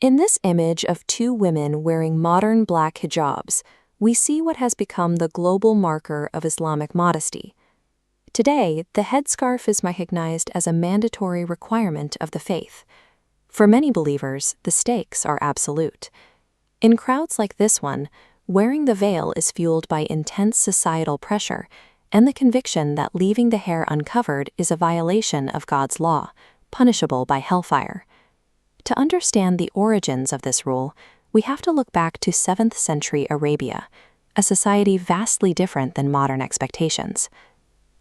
In this image of two women wearing modern black hijabs, we see what has become the global marker of Islamic modesty. Today, the headscarf is recognized as a mandatory requirement of the faith. For many believers, the stakes are absolute. In crowds like this one, wearing the veil is fueled by intense societal pressure and the conviction that leaving the hair uncovered is a violation of God's law, punishable by hellfire. To understand the origins of this rule, we have to look back to 7th century Arabia, a society vastly different than modern expectations.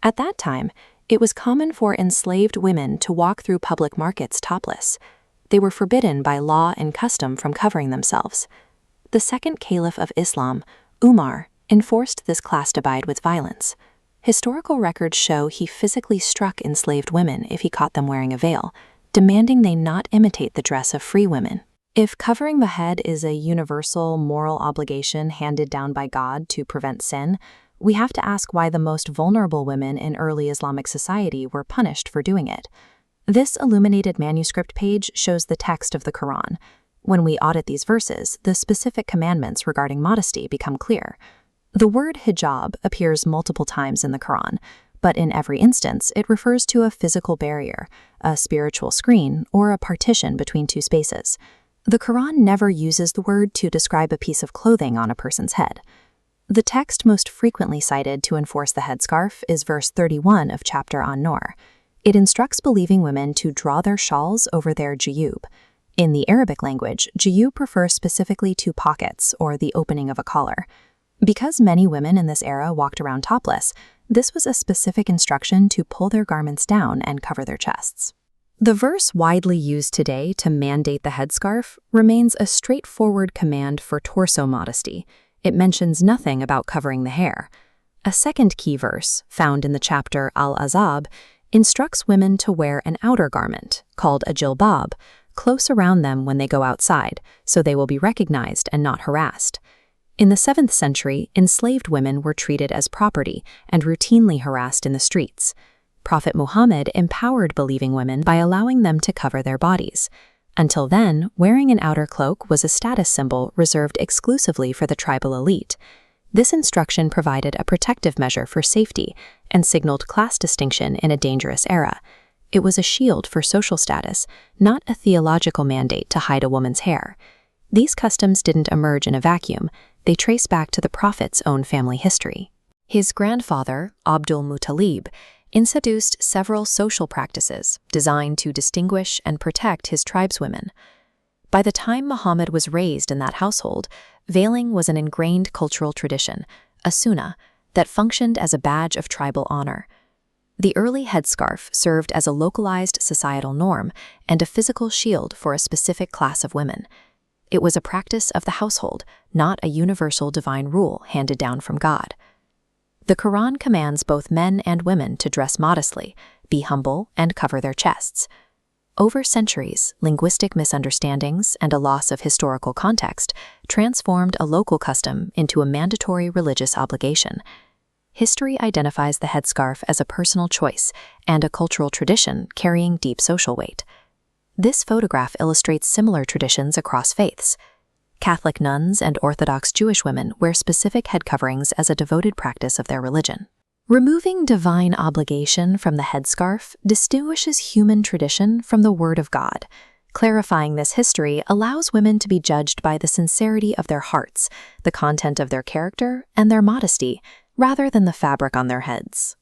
At that time, it was common for enslaved women to walk through public markets topless. They were forbidden by law and custom from covering themselves. The second caliph of Islam, Umar, enforced this class divide with violence. Historical records show he physically struck enslaved women if he caught them wearing a veil, demanding they not imitate the dress of free women. If covering the head is a universal moral obligation handed down by God to prevent sin, we have to ask why the most vulnerable women in early Islamic society were punished for doing it. This illuminated manuscript page shows the text of the Quran. When we audit these verses, the specific commandments regarding modesty become clear. The word hijab appears multiple times in the Quran, but in every instance it refers to a physical barrier, a spiritual screen, or a partition between two spaces. The Quran never uses the word to describe a piece of clothing on a person's head. The text most frequently cited to enforce the headscarf is verse 31 of chapter An-Nur. It instructs believing women to draw their shawls over their jiyub. In the Arabic language, jiyub refers specifically to pockets or the opening of a collar. Because many women in this era walked around topless, this was a specific instruction to pull their garments down and cover their chests. The verse widely used today to mandate the headscarf remains a straightforward command for torso modesty. It mentions nothing about covering the hair. A second key verse, found in the chapter Al-Ahzab, instructs women to wear an outer garment, called a jilbab, close around them when they go outside, so they will be recognized and not harassed. In the 7th century, enslaved women were treated as property and routinely harassed in the streets. Prophet Muhammad empowered believing women by allowing them to cover their bodies. Until then, wearing an outer cloak was a status symbol reserved exclusively for the tribal elite. This instruction provided a protective measure for safety and signaled class distinction in a dangerous era. It was a shield for social status, not a theological mandate to hide a woman's hair. These customs didn't emerge in a vacuum. They trace back to the Prophet's own family history. His grandfather, Abdul Muttalib, introduced several social practices designed to distinguish and protect his tribeswomen. By the time Muhammad was raised in that household, veiling was an ingrained cultural tradition, a sunnah, that functioned as a badge of tribal honor. The early headscarf served as a localized societal norm and a physical shield for a specific class of women. It was a practice of the household, not a universal divine rule handed down from God. The Quran commands both men and women to dress modestly, be humble, and cover their chests. Over centuries, linguistic misunderstandings and a loss of historical context transformed a local custom into a mandatory religious obligation. History identifies the headscarf as a personal choice and a cultural tradition carrying deep social weight. This photograph illustrates similar traditions across faiths. Catholic nuns and Orthodox Jewish women wear specific head coverings as a devoted practice of their religion. Removing divine obligation from the headscarf distinguishes human tradition from the Word of God. Clarifying this history allows women to be judged by the sincerity of their hearts, the content of their character, and their modesty, rather than the fabric on their heads.